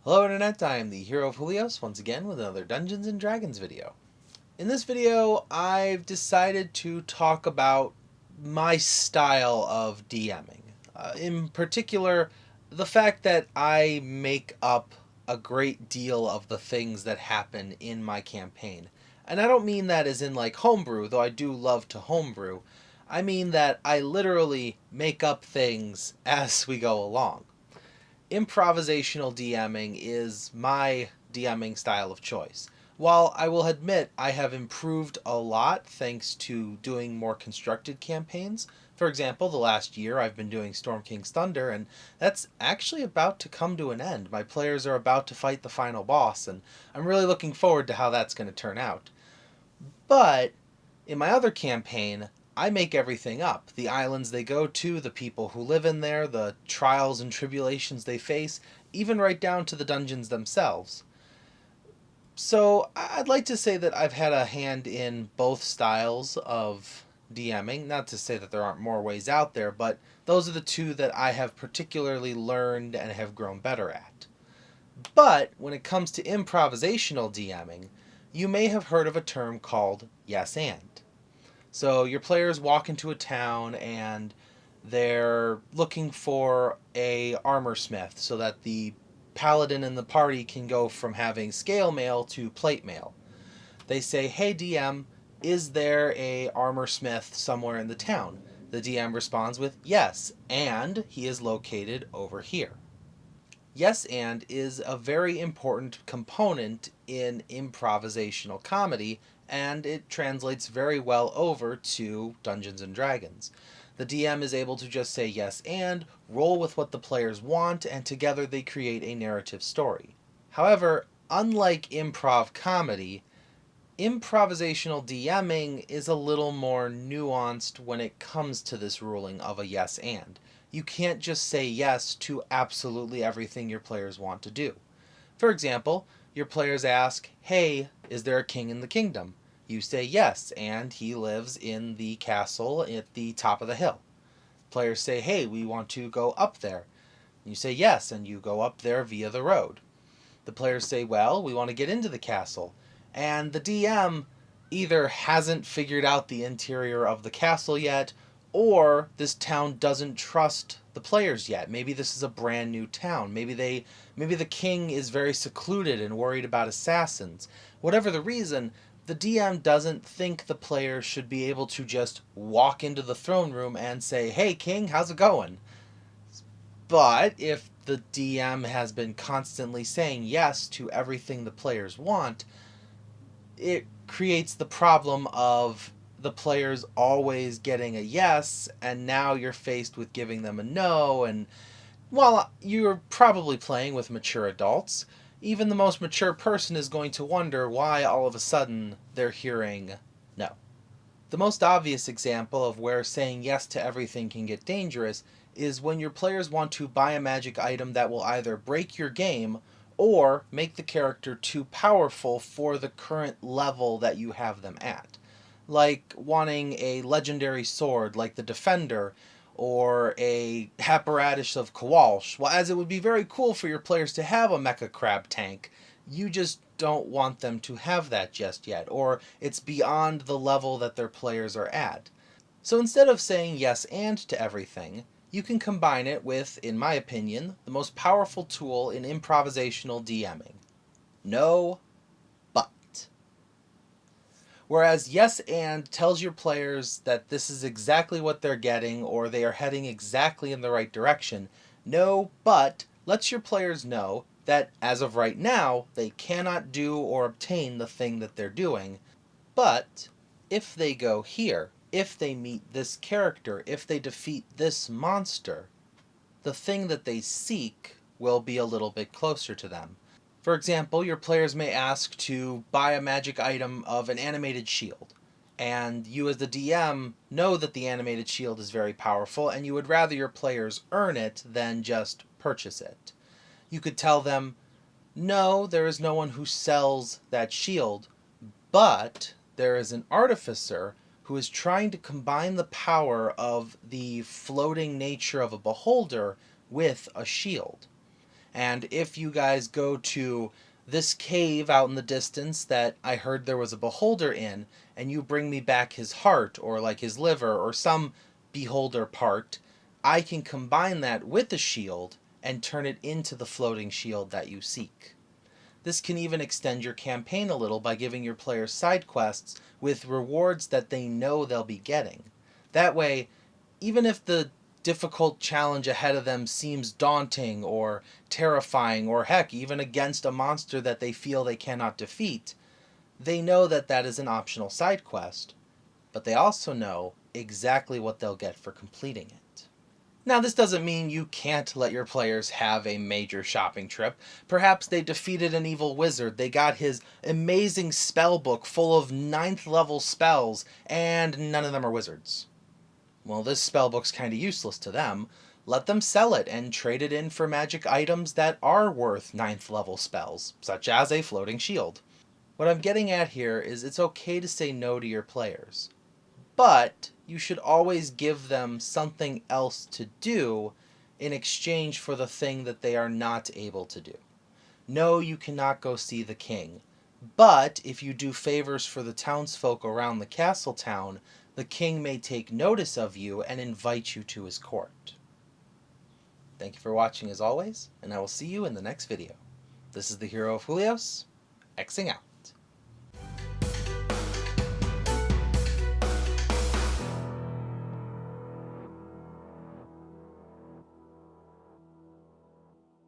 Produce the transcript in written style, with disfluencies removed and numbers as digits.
Hello Internet, I am the hero of Julios, once again with another Dungeons & Dragons video. In this video, I've decided to talk about my style of DMing. In particular, the fact that I make up a great deal of the things that happen in my campaign. And I don't mean that as in like homebrew, though I do love to homebrew. I mean that I literally make up things as we go along. Improvisational DMing is my DMing style of choice. While I will admit I have improved a lot thanks to doing more constructed campaigns. For example, the last year I've been doing Storm King's Thunder, and that's actually about to come to an end. My players are about to fight the final boss, and I'm really looking forward to how that's going to turn out. But in my other campaign, I make everything up. The islands they go to, the people who live in there, the trials and tribulations they face, even right down to the dungeons themselves. So I'd like to say that I've had a hand in both styles of DMing. Not to say that there aren't more ways out there, but those are the two that I have particularly learned and have grown better at. But when it comes to improvisational DMing, you may have heard of a term called yes and. So your players walk into a town and they're looking for a armor smith so that the paladin in the party can go from having scale mail to plate mail. They say, "Hey DM, is there a armor smith somewhere in the town?" The DM responds with, "Yes, and he is located over here." Yes and is a very important component in improvisational comedy, and it translates very well over to Dungeons and Dragons. The DM is able to just say yes and, roll with what the players want, and together they create a narrative story. However, unlike improv comedy, improvisational DMing is a little more nuanced when it comes to this ruling of a yes and. You can't just say yes to absolutely everything your players want to do. For example, your players ask, "Hey, is there a king in the kingdom?" You say yes, and he lives in the castle at the top of the hill. Players say, "Hey, we want to go up there." You say yes, and you go up there via the road. The players say, "Well, we want to get into the castle." And the DM either hasn't figured out the interior of the castle yet, or this town doesn't trust the players yet. Maybe this is a brand new town. Maybe the king is very secluded and worried about assassins. Whatever the reason, the DM doesn't think the players should be able to just walk into the throne room and say, "Hey king, how's it going?" But if the DM has been constantly saying yes to everything the players want, it creates the problem of the players always getting a yes, and now you're faced with giving them a no. And while you're probably playing with mature adults, even the most mature person is going to wonder why all of a sudden they're hearing no. The most obvious example of where saying yes to everything can get dangerous is when your players want to buy a magic item that will either break your game or make the character too powerful for the current level that you have them at. Like wanting a legendary sword like the Defender or a apparatus of Kowalsh. Well, as it would be very cool for your players to have a mecha crab tank, you just don't want them to have that just yet, or it's beyond the level that their players are at. So instead of saying yes and to everything, you can combine it with, in my opinion, the most powerful tool in improvisational DMing. No, but. Whereas yes and tells your players that this is exactly what they're getting or they are heading exactly in the right direction, no, but lets your players know that as of right now, they cannot do or obtain the thing that they're doing, but if they go here, if they meet this character, if they defeat this monster, the thing that they seek will be a little bit closer to them. For example, your players may ask to buy a magic item of an animated shield, and you as the DM know that the animated shield is very powerful and you would rather your players earn it than just purchase it. You could tell them, "No, there is no one who sells that shield, but there is an artificer who is trying to combine the power of the floating nature of a beholder with a shield." And if you guys go to this cave out in the distance that I heard there was a beholder in, and you bring me back his heart, or like his liver, or some beholder part, I can combine that with the shield and turn it into the floating shield that you seek. This can even extend your campaign a little by giving your players side quests with rewards that they know they'll be getting. That way, even if the difficult challenge ahead of them seems daunting or terrifying, or heck, even against a monster that they feel they cannot defeat, they know that that is an optional side quest, but they also know exactly what they'll get for completing it. Now, this doesn't mean you can't let your players have a major shopping trip. Perhaps they defeated an evil wizard, they got his amazing spell book full of 9th level spells, and none of them are wizards. Well, this spellbook's kind of useless to them. Let them sell it and trade it in for magic items that are worth 9th level spells, such as a floating shield. What I'm getting at here is it's okay to say no to your players, but you should always give them something else to do in exchange for the thing that they are not able to do. No, you cannot go see the king, but if you do favors for the townsfolk around the castle town, the king may take notice of you and invite you to his court. Thank you for watching as always, and I will see you in the next video. This is the Hero of Julios, Xing out.